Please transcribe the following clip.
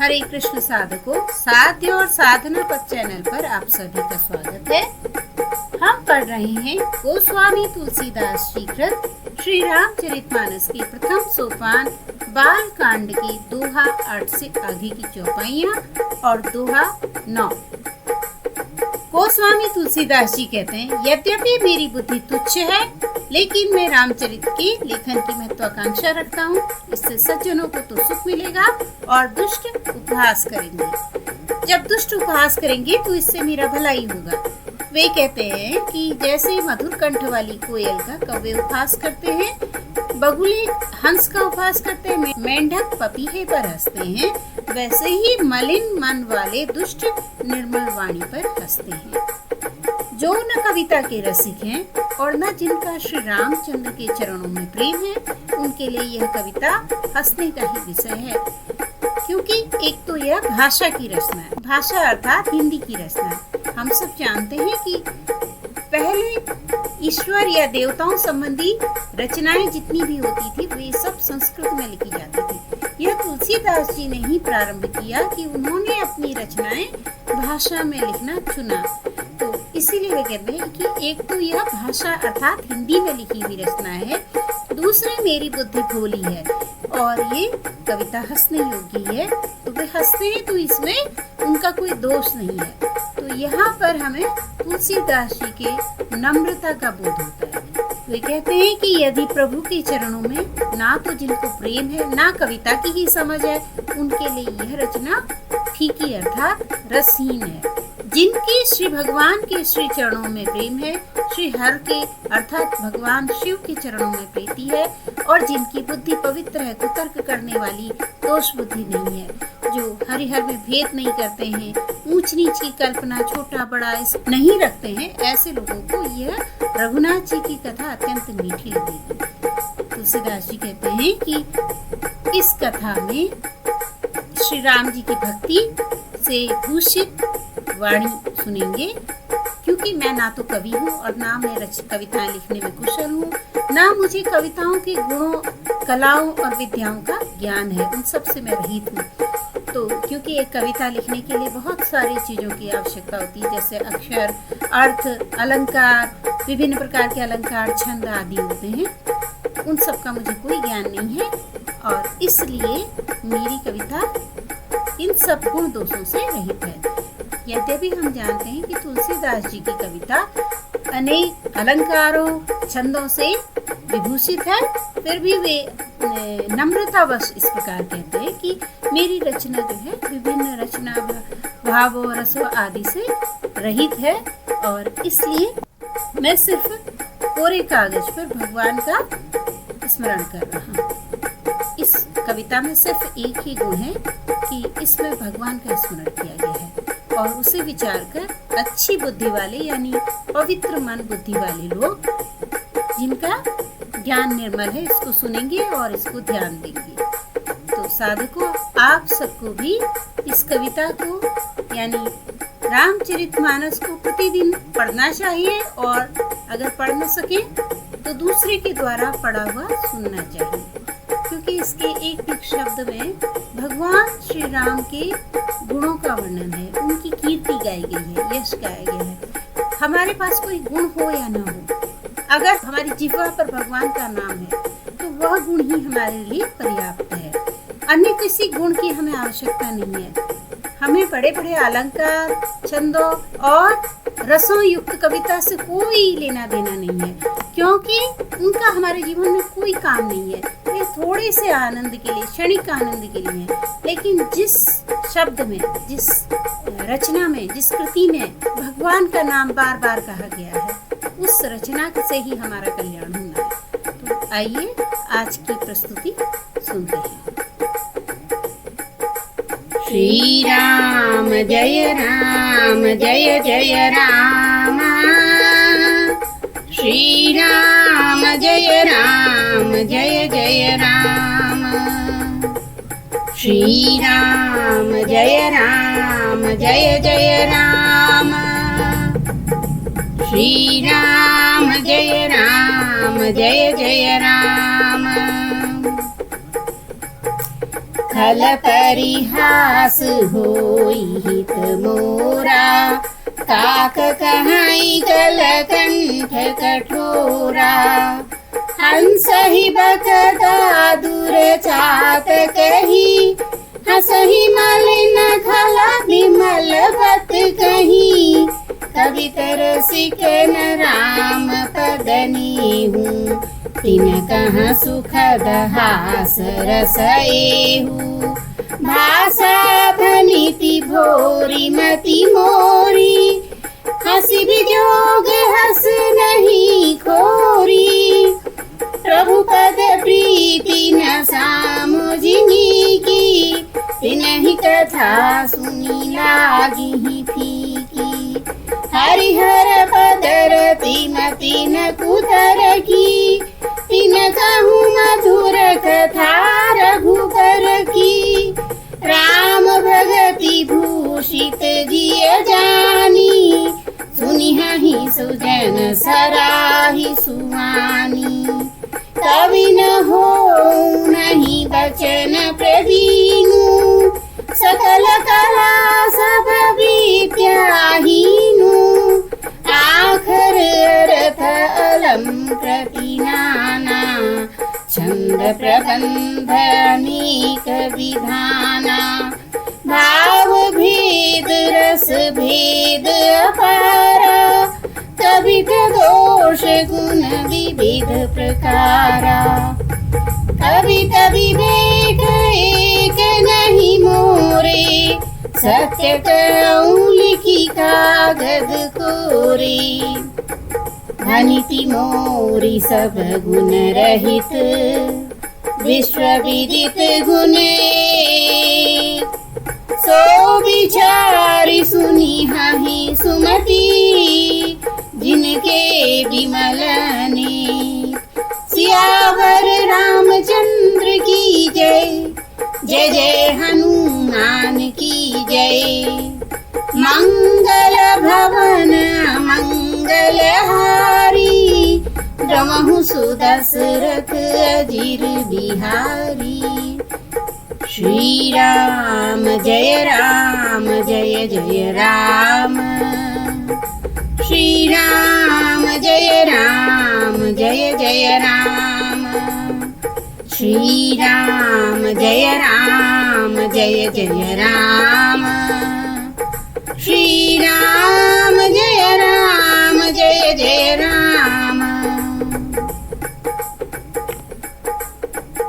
हरे कृष्ण साधकों, साध्य और साधना पथ चैनल पर आप सभी का स्वागत है। हम पढ़ रहे हैं गोस्वामी तुलसीदास जी कृत श्री रामचरितमानस की प्रथम सोपान बाल कांड की दोहा 8 से आगे की चौपाइयाँ और दोहा 9। गोस्वामी तुलसीदास जी कहते हैं, यद्यपि मेरी बुद्धि तुच्छ है, लेकिन मैं रामचरित के लेखन की महत्वाकांक्षा रखता हूँ। इससे सज्जनों को तो सुख मिलेगा और दुष्ट उपहास करेंगे। जब दुष्ट उपहास करेंगे तो इससे मेरा भला ही होगा। वे कहते हैं कि जैसे मधुर कंठ वाली कोयल का कौवे उपहास करते हैं, बगुले हंस का उपहास करते हैं, मेंढक पपीहे पर हंसते हैं, वैसे ही मलिन मन वाले दुष्ट निर्मल वाणी पर हंसते हैं। जो न कविता के रसिक हैं और न जिनका श्री रामचंद्र के चरणों में प्रेम है, उनके लिए यह कविता हंसने का ही विषय है। क्योंकि एक तो यह भाषा की रचना है, भाषा अर्थात हिंदी की रचना है। हम सब जानते हैं कि पहले ईश्वर या देवताओं संबंधी रचनाएं जितनी भी होती थी, वे सब संस्कृत में लिखी जाती थी। यह तुलसीदास जी ने ही प्रारंभ किया कि उन्होंने अपनी रचनाएं भाषा में लिखना चुना। तो इसीलिए वे कहते हैं कि एक तो यह भाषा अर्थात हिंदी में लिखी हुई रचना है, दूसरी मेरी बुद्धि भोली है और ये कविता हंसने योग्य है। तो वे हंसते हैं तो इसमें उनका कोई दोष नहीं है। तो यहाँ पर हमें तुलसीदास जी के नम्रता का बोध होता है। वे कहते हैं कि यदि प्रभु के चरणों में ना तो जिनको प्रेम है, ना कविता की ही समझ है, उनके लिए यह रचना फीकी अर्थात रसहीन है। जिनकी श्री भगवान के श्री चरणों में प्रेम है, श्री हर के अर्थात भगवान शिव के चरणों में प्रीति है, और जिनकी बुद्धि पवित्र है, कुतर्क करने वाली दोष बुद्धि नहीं है, जो हरिहर में भेद नहीं करते हैं, ऊंच नीच की कल्पना, छोटा बड़ा नहीं रखते हैं, ऐसे लोगों को यह रघुनाथ जी की कथा अत्यंत मीठी लगेगी। तुलसीदास जी कहते हैं कि इस कथा में श्री राम जी की भक्ति से भूषित वाणी सुनेंगे। क्योंकि मैं ना तो कवि हूँ और ना मैं कविताएं लिखने में कुशल हूँ, ना मुझे कविताओं के गुणों, कलाओं और विद्याओं का ज्ञान है, उन सब से मैं रहित हूँ। तो क्योंकि एक कविता लिखने के लिए बहुत सारी चीज़ों की आवश्यकता होती है, जैसे अक्षर, अर्थ, अलंकार, विभिन्न प्रकार के अलंकार, छंद आदि होते हैं। उन सब का मुझे कोई ज्ञान नहीं है और इसलिए मेरी कविता इन सब गुण दोषों से रहित है। यद्यपि हम जानते हैं कि तुलसीदास जी की कविता अनेक अलंकारों, छंदों से विभूषित है, फिर भी वे नम्रतावश इस प्रकार कहते हैं कि मेरी रचना जो है विभिन्न रचना भावों, रसों आदि से रहित है और इसलिए मैं सिर्फ कोरे कागज पर भगवान का स्मरण कर रहा हूँ। इस कविता में सिर्फ एक ही गुण है कि इसमें भगवान का स्मरण किया गया है और उसे विचार कर अच्छी बुद्धि वाले यानी पवित्र मन बुद्धि वाले लोग, जिनका ज्ञान निर्मल है, इसको सुनेंगे और इसको ध्यान देंगे। तो साधकों, आप सबको भी इस कविता को यानी रामचरितमानस को प्रतिदिन पढ़ना चाहिए और अगर पढ़ न सके तो दूसरे के द्वारा पढ़ा हुआ सुनना चाहिए। क्योंकि इसके एक एक शब्द में भगवान श्री राम के गुणों का वर्णन है, उनकी कीर्ति गाई गई है, यश गाया गया है। हमारे पास कोई गुण हो या ना हो, अगर हमारी जिह्वा पर भगवान का नाम है तो वह गुण ही हमारे लिए पर्याप्त है। अन्य किसी गुण की हमें आवश्यकता नहीं है। हमें बड़े बड़े अलंकार, छंदों और रसों युक्त कविता से कोई लेना देना नहीं है, क्योंकि उनका हमारे जीवन में कोई काम नहीं है। ये थोड़े से आनंद के लिए, क्षणिक आनंद के लिए है। लेकिन जिस शब्द में, जिस रचना में, जिस कृति में भगवान का नाम बार बार कहा गया है, उस रचना से ही हमारा कल्याण होना है। तो आइए आज की प्रस्तुति सुनते हैं। श्री राम जय राम, जय जय राम। श्री राम जय राम, जय जय राम। श्री राम जय राम, जय जय राम। श्री राम जय राम, जय जय राम। खल परिहास होई हित मोरा काक कहाई कलकंठ कठोरा हंस ही बकता दूर चात कही हसही मलिन खला विमल बत कही कवि तरसिक न राम पदनी हूँ तिन कहाँ सुखद हास रसएहू भाषा भनिति भोरी मति मोरी हंसी भी जोग हंस नहीं खोरी प्रभु पद प्रीति न सामुजिनी की तिनहि कथा सुनी लागी ही फीकी हरिहर पद रति मति न कुतर की तिन कहूँ मधुर कथा रघुबर की राम भगति भूषित जिय जानी सुनिहि सुजन सराहि सुहानी कवि न हो नहीं बचन प्रवीणु सकल कला सब विद्याहीनु आखर अर्थ अलम प्रतिनाना छंद प्रबंध अनेक विधाना भाव भेद रस भेद अपारा कवित दोष गुण विविध प्रकारा कवित विवेक एक नहीं मोरे सत्य कहूँ लिखी कागद कोरे भनिति मोरी सब गुण रहित विश्व विदित गुणे सो विचारी सुनी हहि सुमति जिनके विमल ने सियावर रामचंद्र की जय जय जय हनुमान की जय मंगल भवन मंगल हारी रमहु सुदशरथ अजिर बिहारी श्री राम जय जय राम श्री राम जय जय राम श्री राम जय जय राम श्री राम